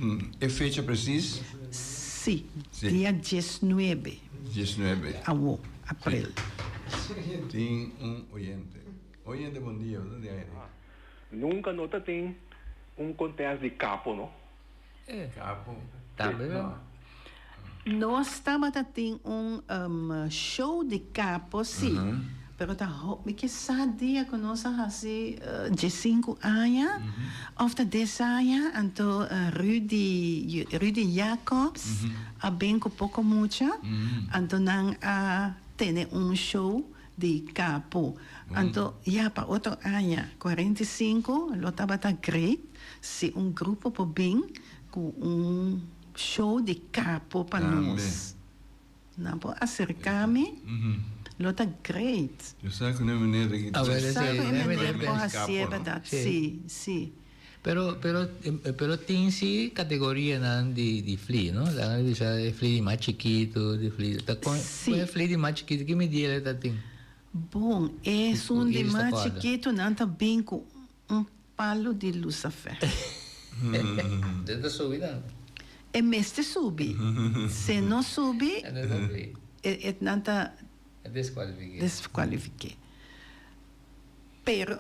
a fecha precisa? Sim. Dia 19. 19. Abril. Tem oyente. Oyente, bom dia. Nunca nota tem contexto de capo, não? Capo. Tá bem. Nós estamos tendo show de capo, sim. Pero me que sadia que nós assim de 5 anos, of de 10 anos, então Rudy Jacobs, a bem com pouco muito, então não tem show de capo. Então, já para outro ano, 45, lo estava great, se grupo por bem com show de capo para nós. Não pode acercar-me. Lota great. Eu sei que não é maneira que sim. Pero tem sim categoria de fli, não? Lá diz fli mais chiquito, de fli. Tá com fli mais chiquito que medida tá tem. Bom, é de mais chiquito não tá bem com palo de lucifer. Dentro subida. É mestre subir. Se não subir, não tá desqualifiquei. Pero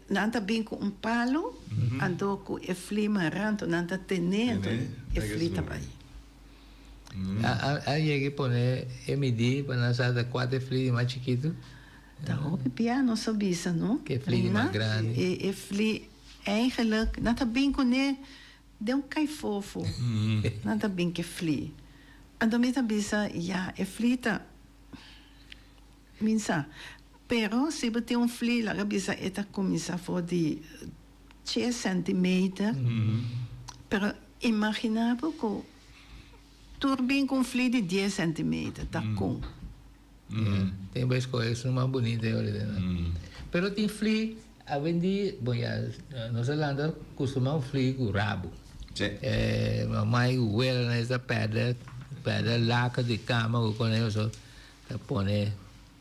não tá bem com palo, andou com o fli maranto, não tá tendo o fli também. Aí que poner medir para lançar da 4 fli mais chiquito. Tá op piano sabia isso, não? Que fli mais grande. E fli eigenlijk, não tá bem com ele, deu cai fofo. Não tá bem que fli. Então me tá bisa, ja, e fli tá minsa Pero se você tem fli, lá bisa eta começa for de 10 centimeter. Pero imaginava que turbin com fli de 10 centimeter, tá com. Tem mais coisas mais bonitas olha. Pero tem fli, a vendi, bom já, nós Holanda costumamos fli com rabo. Sim. Mamãe uela nessa pedra laca de cama com isso, tá pone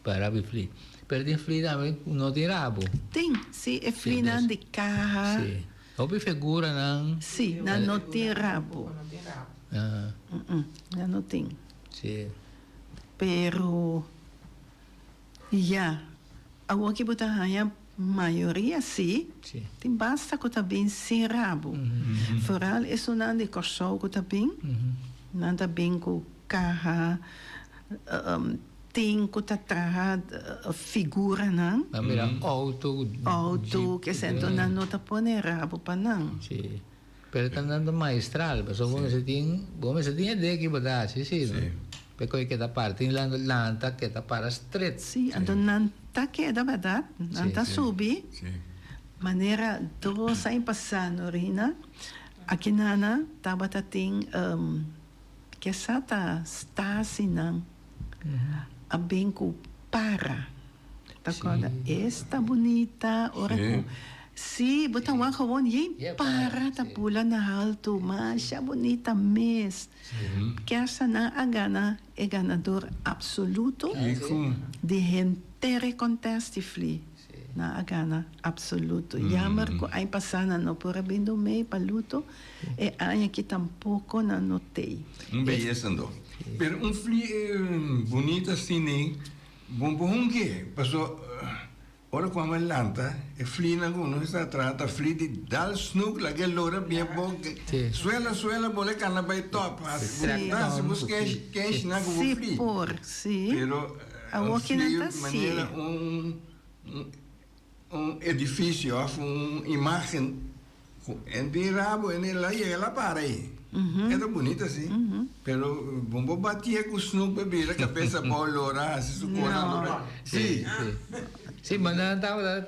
para fli. Pero tem fli também não tem rabo. Tem, sim, é fli de carro. Sim. Houve figura não? Sim, não tem rabo. Não tem rabo. Não tem. Sim. Pero, agora que botar a maioria sim, tem basta que também sem rabo. Vooral isso não de corso que também, não também com carro, tem que tá figura não. Mira, Auto que sento não tá pone rabo para não. Sim. Pero tanto maestral, pero bom se tinha de que botar, sim. Porque que tá parte lanta que tá para street. Sim, então não tá queda verdade, não tá subir. Maneira do sai passando rina. Aqui nana tava tem que está assim não. A bem com para. Tá coda, esta bonita, ora com sim, botar uma gewoon, para, tá pula na alto, mas é bonita mesmo. Que essa na a gana é ganador absoluto de gente conteste fli. Na a gana absoluto. Jammer que ai passana no por abindo mei paluto e ai que tampouco na notei. Beleza, não. Pero fli bonito assim, né? Bom que passou. Ora quando lanta, e fli na uno sta tratta fli di dal snook la che loro bien bo suela bole canna by top. Se busca cash na go fli. Sim. Pero a walking anta maneira edifício, imagem en di rabo e la llega la para aí. Era bonita assim. Pero bombo batia com snook bebida cabeça bolora, se sucona. Sim. Sim, mas não estava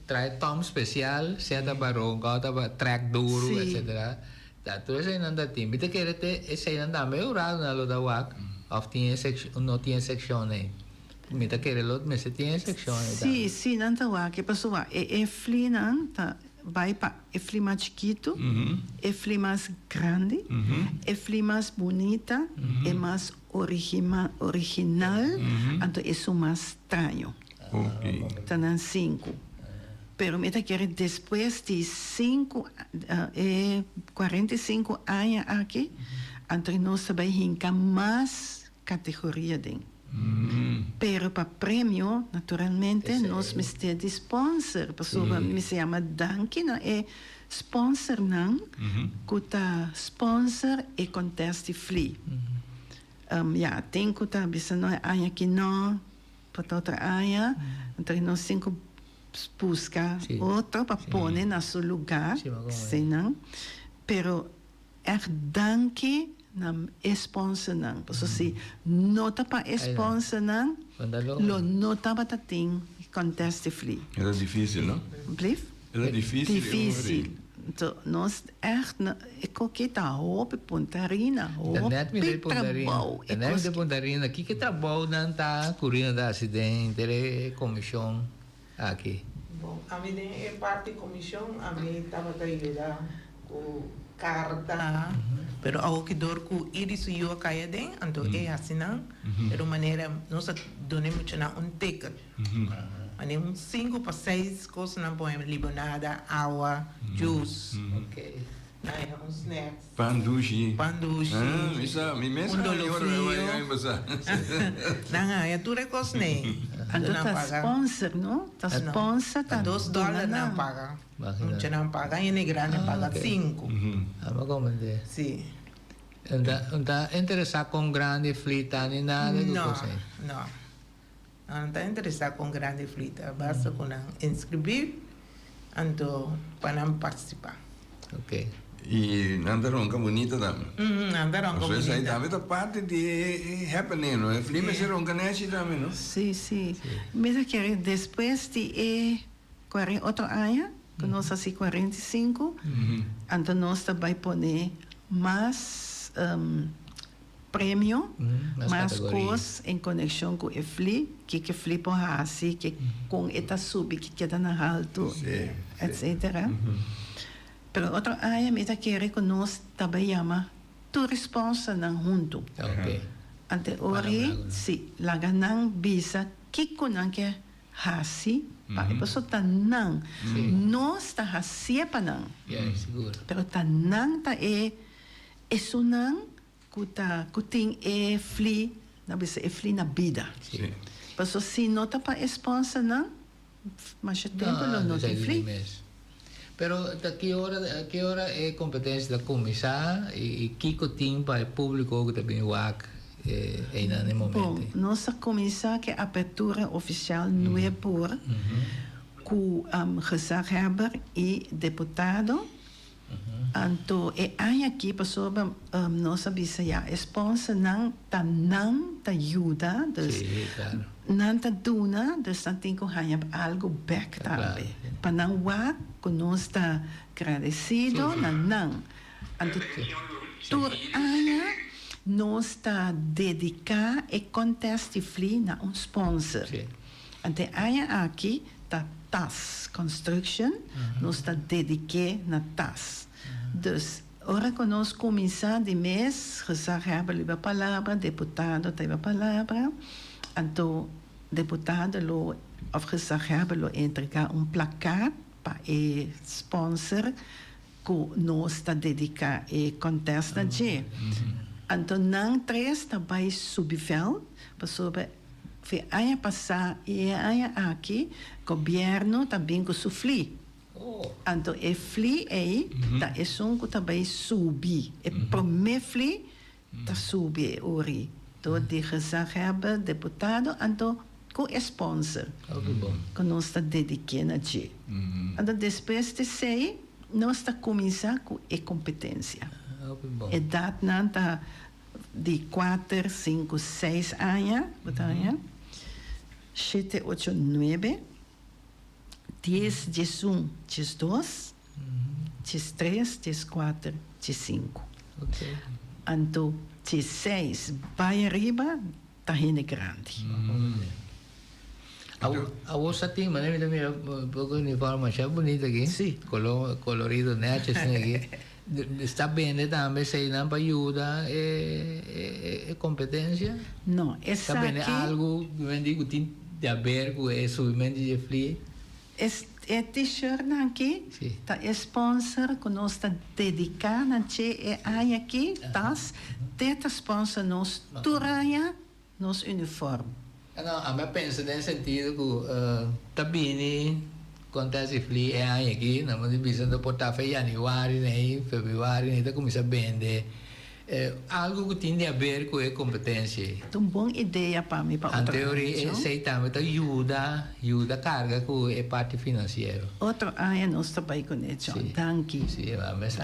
traz tom especial, certa barão, gota track duro, etc. Tá tudo isso ainda tem. Mas que ele esse ainda meio raro na loda wak, of tinha section, não tinha section né. Mas que ele lot, mas tinha section. Sim, não tá wak, pessoal, é fli não tá vai para é fli mais chiquito, é fli mais grande, é fli mais bonita, é mais original, então isso mais estranho. Ok. Estão 5. Pero me quer depois de 45 anos aqui, entre nós também hinca mais categoria de. Pero para prêmio, naturalmente, nós me temos de sponsor. Pessoa me chama Danke, não é sponsor não, que tá sponsor e conteste fli. Tem que tá bisa não é aqui não. Para outra área, então nós temos que buscar outro para pôr no seu lugar, senão, pero danke na sponsor não, porque se nota para sponsor não, lo nota para tem conteste fli. Era difícil, não? Blief? Era difícil. Difícil. Então, nós echt tá hoop pontarina, hoop trabalho. Net de pontarina, que trabalho não tá correndo da acidente, de comissão aqui. Bom, a mim é parte comissão, a mim estava a ajudar com carta, pero ao que dor com iris e eu caia den, então é assim não, pero maneira nós donemos um ticket. Mas 5 para 6 coisas não põem limonada, água, juice. Ok. Snacks. Pandushi. Isso, me mesmo. Não, tudo é coisa nem. Tá sponsor, não? Tá sponsor, tá $2 não paga. Não paga, e nem grande paga 5. Mas como é? Sim. Não interessado com grande flita nem nada? Não está interessado com grande flita, basta com inscrever então para não participar. Ok. E nanda ronca bonita também. Anda ronca Às vezes aí bonita. também tá parte de happening, não é? Flima se ronca nesse também, não? Sim, sim. Mas que depois de outro ano, que nós assim 45, então nós também põe mais prêmio, mais coisas em conexão com o FLI, que FLI pode assim, que com esta sub, que queda na alto, etc. Pero outro ano, me quer que nós também chama tu responsa não junto. Ok. Ante ori, si, laga nang bisa, kiko nang ke hasi, pa ipaso tanang. Nos ta hasia pa nang. Yeah, seguro. Pero tanang ta esunang kuting fli, na bisa fli na bida. Sim. Paso si nota pa sponsor nang, mas tempo lo não nota sei fli. mesmo. Pero a que hora é competência da comissão e que tem para o público que também o AC ainda no momento? Bom, nossa comissão que é a abertura oficial não é por com gezaghebber e deputado. Então, é aqui pessoa nossa bisa ja sponsor não tá ajuda, dus Sim, claro. não tá duna, dus dan tem que ganhar algo back também. Para não wa que nós está agradecido, não. Então, tur aya nós está dedicar e conteste fli na um sponsor. Então, aya aqui tá TAS Construction, nós está dedicar na TAS. Dus, ora que nós começar de mês, gezaghebber a palavra, deputado tem a palavra, então, deputado of gezaghebber entregar placar para o sponsor que nós está dedicar e contesta de. Então, não três também subvel, sobre foi ano passado e ano aqui, governo também que sofri. Então, e fli aí, tá é que também subir. E primeiro fli, tá subir ori. Então, de gezaghebber, deputado, então, com sponsor. Que nós está dedicando a de. Então, depois de sei, nós está começando com a competência. E dat não tá de 4, 5, 6 anos, 7, 8, 9, 10, 11, 12, 13, 14, 15. Então, 16, vai arriba, tá indo grande. A vossa tem, mas me mira um pouco de informação bonita aqui. Sim. Colorido, né? Aqui. Está bem, também sei não para ajuda e competência. Não, essa Está bem, aqui algo que digo tem de haver com o subimento de fli. é t-shirt aqui, Sim. tá sponsor que nós está dedicando a aí aqui, tas, teta sponsor nós turanha, nos uniforme. Não, a minha pensa nesse sentido que tá bem, acontece fli é aí aqui, não mas precisa botar foi janeiro, né, fevereiro, né, tá começa a vender. Algo que tem a ver com a competência. Então, boa ideia para mim, para A outra teoria sei também ajuda a carga com a parte financeira. Outro ano nós trabalhamos com isso. Danke. Sim, vamos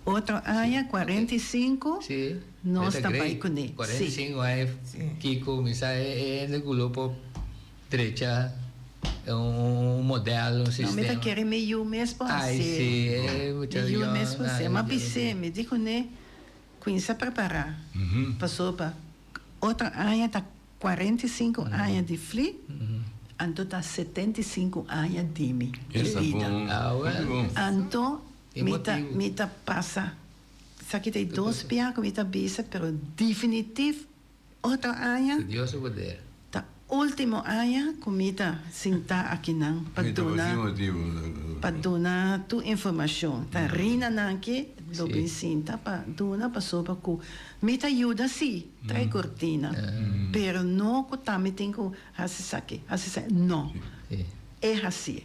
Outro ano, 45, sim. nós trabalhamos com isso. 45 anos que começa no grupo direita modelo, sistema. Não, me querem meio mês para Ai, sim, é muito legal. Meio mês para ser. Mas você me diz né, começa a preparar. Passou para outro ano, tá 45 anos de fli, então tá 75 anos de mim. Isso é bom. Então, me tá passa. Isso aqui tem 2 pias que me tá bisa, pero definitivo outro ano. Deus o poder. Último ano, comida sentar aqui não para donar tu informação. Tá rina aqui, do sinta para donar para sopa com me ajuda sim, trai cortina. Pero não que também tem que aqui, não. É assim.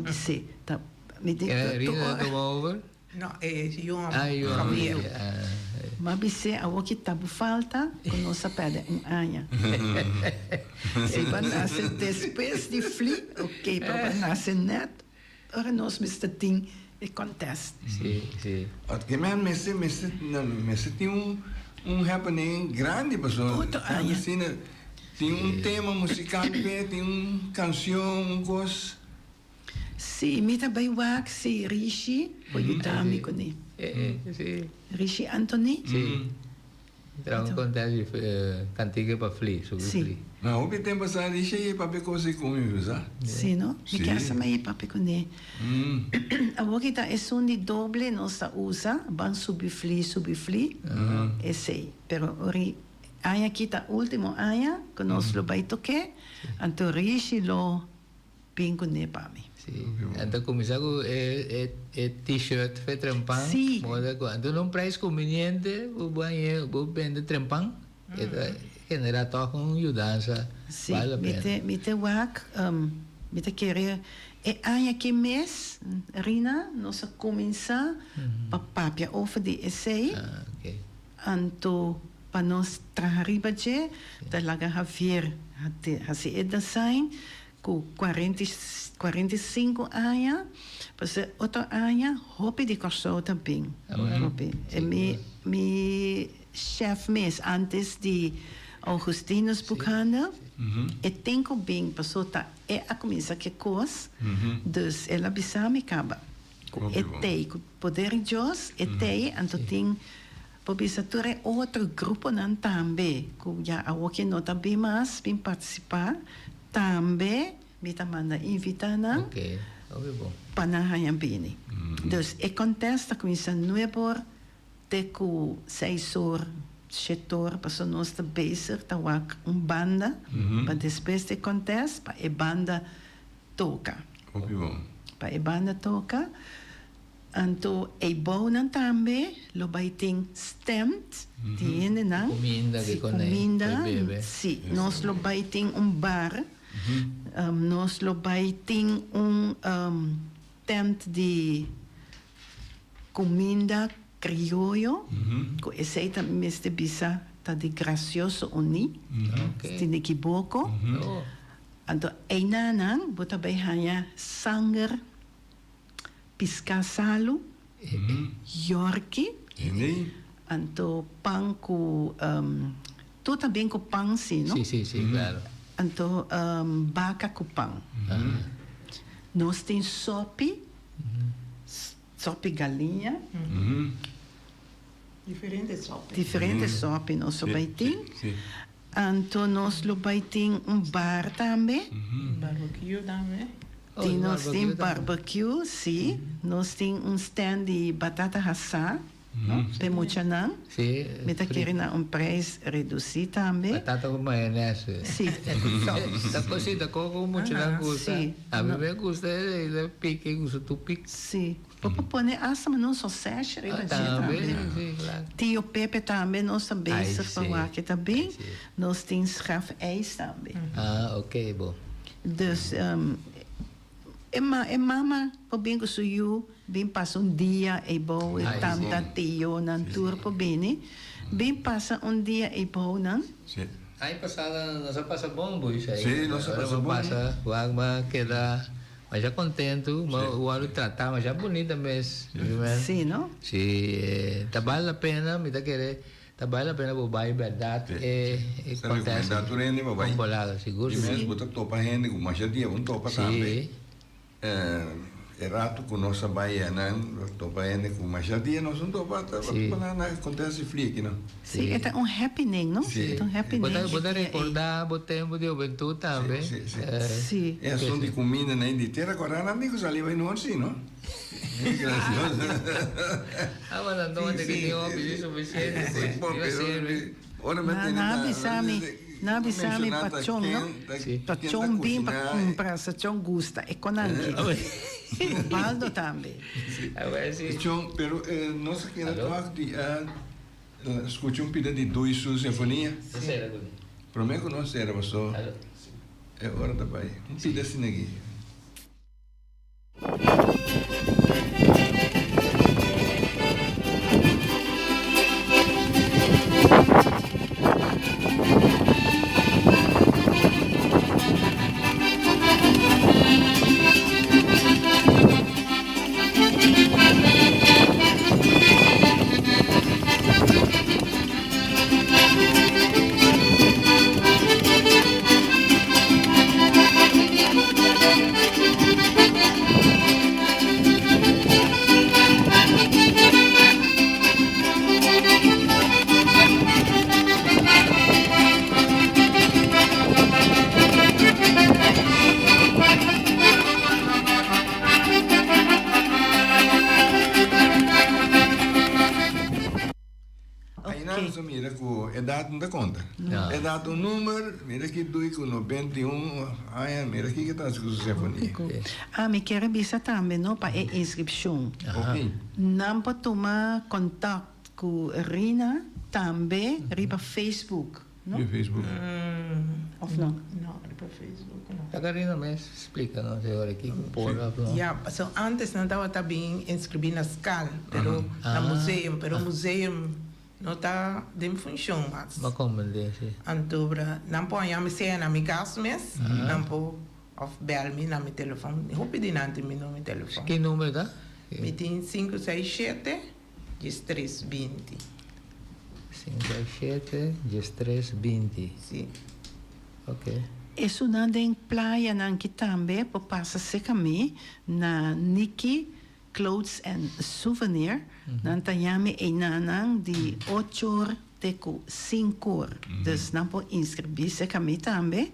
Assim, tá me diz Rina come over. No, yung Javier. Mas você a o que tá falta, que nós pede ano. Se para nascer depois de fli, ok, para nascer net, ora nós Mr. Ting e contest. Sim, sim. Que man, mas tem happening grande, pessoal. Outro ano. Tem tema musical, tem canção, coisa. Sim, me também wak si Rishi, po yutami ko ni. Sim. Rishi Anthony? Sim. Então, acontece cantiga para Fli, sobre Sim. Fli. Não, o que tem passado isso aí para ver coisa como usar. Sim, no? Sim. Mi kasa may papi ko ni. Awo kita esundi doble no sa usa, ban subi fli, esse. Pero ori, aya kita último aya, que nos lo vai toque, anto Rishi lo pinko ni pami. Sim. Então, começar com t-shirt, foi trempang. Sim. Então, num preço conveniente, o vende trempang. Genera toch een ajudança. Sim, Vale a pena. mite wak, mite querer. E aya que mês, Rina, nós começar para papia over de essay, Ah, ok. anto para nós trahariba je, talaga haver, hasi eda sign, com 45 aya, porque outra aya, hopi de corso também. Hopi. E mi chef mês, antes de Augustinus Buchanan, e tenho bem, passou tá, a começar que coisa, dus ela bisa me acaba. E tem, com poder de Deus, e tem, então tem, pobisa ture outro grupo nan também, que já a que não também mais, bem participar, também, me tá manda invitar nan, Ok, ok, bom. panahayan bini. Dus e contesta com isso nuevo, te com 6 horas, 7 horas, para nós estar bezig, tá banda, para depois de contest, para a banda toca. Ok, bom. Para a banda toca, então e bonan também, lo vai ter stemt, tiene não? Comida que comida, bebe. sim, nós lo vai ter bar, nós lo vai ter tent de comida criollo, que esse aí também este bisa tá de gracioso uni, Ok. se não equivoco. Oh, Então, e nanan, bota bem hanya sanger, piscasalo, yorki, Ini, então pão com, tu também com pão, sim, não? sim, sim, sim, claro. Então, vaca com pão. Nós temos sope, sope galinha, Diferente sopa. diferentes sope nós vai ter. sim. Então, nós vai ter bar também. Barbecue também. Oh, Tem, nós barbecue temos também. barbecue, sim. Nós temos stand de batata assada, tem muito não. Sim. Me tá querendo preço reduzido também. Batata com maionese. Sim. Da cosita, com muito não gusta. sim. A mim me gusta, ele pique, gusta tu pique. Sim. Para pôr asa, mas não só sete, Também, sim, claro. Tio Pepe também, nós também, Ai, se sim. falar que também. Ai, sim. Nós temos schaf ijs também. Ah, ok, bom. Dus, mama, po bem que sou bem passa dia e bom, e Ai, tanta sim. tio, nan tour po bem, bem passa dia e bom, nan. Sim. Aí passada, nós passa bom, isso aí. Sim, nós passa bom. Passa, o água queda, mas já contente, o olho tratar, mas já bonita mesmo. Sim, não? Sim, tá vale a pena, me tá querer, tá vale a pena o bairro verdade, e Sabe, acontece. recomendado ele, meu pai. Com bolada, seguro. E mesmo, botar topa gente, com mais dia, topa também. Sim, É rato com nossa baiana, topa gente com mais dia, nós não topa, Sim. acontece flick, não? Sim, é um happening, não? Sim. É um happening. Bota recordar o tempo de juventude também. Sim, sim. Sim. É assunto de comida, né? De terra, agora não amigos ali vai não assim, não? É gracioso. Ah, mas não tem que ter um apelido suficiente. Bom, pero, ora, mas Na bisami pachong, no? Sim. Pachong bem para sa chong gusta, e konangi. Baldo também. Agora sim. John, pero nossa que era Alô? toque de escutei um pedido de dois suas sinfonia. Terceira coisa. Prometo que não será, mas só Alô? é hora da pai. Um pedido assim aqui. mira que é dado não dá conta. É dado um número, mira que dois com 91, mira aqui que está a sinfonia. Me quero avisar também, não, para a inscrição. Ok. Não pode tomar contato com a Rina também, riba Facebook, não? No Facebook. Of não? Não, riba Facebook, não. Tagarina mesmo, explica, não? Agora aqui, por não? Yeah, so antes não estava também inscrito na escola, pero na museu, pero o museu não está de função mais. Mas como ele diz? Antobra, não pode me ser na minha casa mesmo, não pode of bel-me na meu telefone. Eu pedi não ter meu telefone. Que número dá? Me tem 567 1320. 57 1320. Sim. Ok. Isso não tem praia não que também por passar se caminho na Nikki Clothes and Souvenir. Não tenhame e nanang de 8 horas até 5 horas. Dus não pode inscrever se caminho também.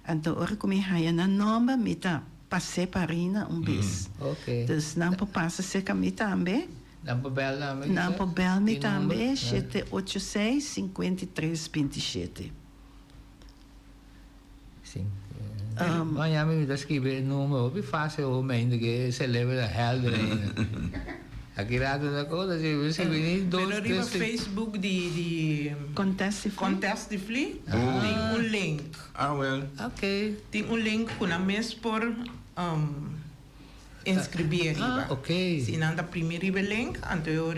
Então, hora que me raia na nome, me tá passei para Rina vez. Ok. Dus não pode passar se caminho também. Não pode bel namin? Não pode bel me Que também. número? 786 5327. Sim. Mas já me escrever número, é fácil, mas ainda que celebra a helder ainda. Aqui lá da coisa, se venir dois, Pero riba Facebook de Contest de Fli, tem link. Well. Ok. Tem link com a mês por inscrever riba. Ok. Se não está primeiro riba link, então eu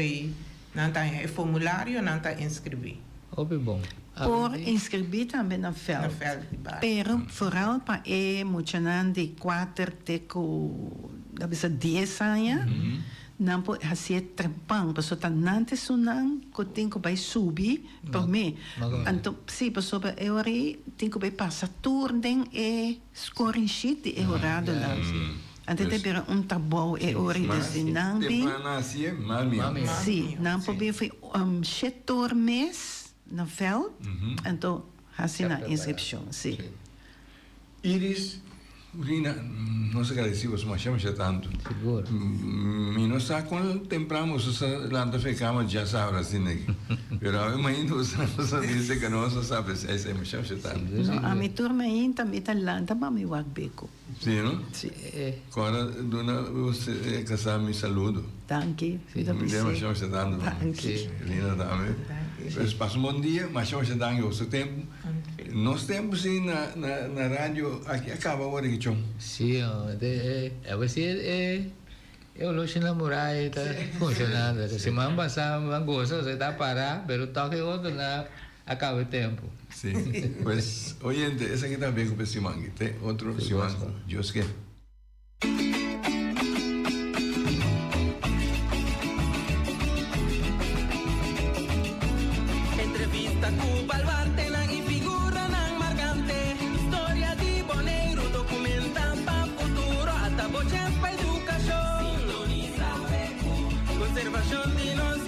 não está formulário, não está inscrever. Ope bom. Por inscrever também na Na veld. veld riba. Pero vooral para muchanan de 4 teco, dat is 10 anos. Não pode fazer trempang, pessoa tá nante sunang, que tem que vai subir para mim. Então, se pessoa eu aí tem que vai passar turno e scoring sheet é horado lá. Então tem que trabalho é hora de nambi. Sim, não pode foi setor mês na veld. Então, assim na inscrição, sim. Iris, Rina, nós agradecemos, mas chamamos tanto. Seguro. E nós quando tempramos, lá da ficamos já sabe assim, né? Pero amanhã nós sabemos que nós sabemos, esse é chamamos tanto. A minha turma ainda também tá lá, tá para me beco. Sim, não? Sim. Agora, dona, você casar me saludo. Danke. Me deu chamamos tanto. Danke. Rina também. Mas passa um bom dia, mas chamamos tanto o seu tempo. Nós temos sim na rádio aqui acaba a hora que chão. Sim, eu não sei namorar e está funcionando. Se man passar, man gosta, você está parar, pero toque outro na acaba o tempo. Sim. Pues, oyente, essa aqui está bem com o Simangue. Tem outro Simangue. Deus quer. Entrevista com Balbarte na figura nang marcante. História de Boneiro documenta para futuro. Até boches para educação. Sintoniza Beco. Conservação de nós.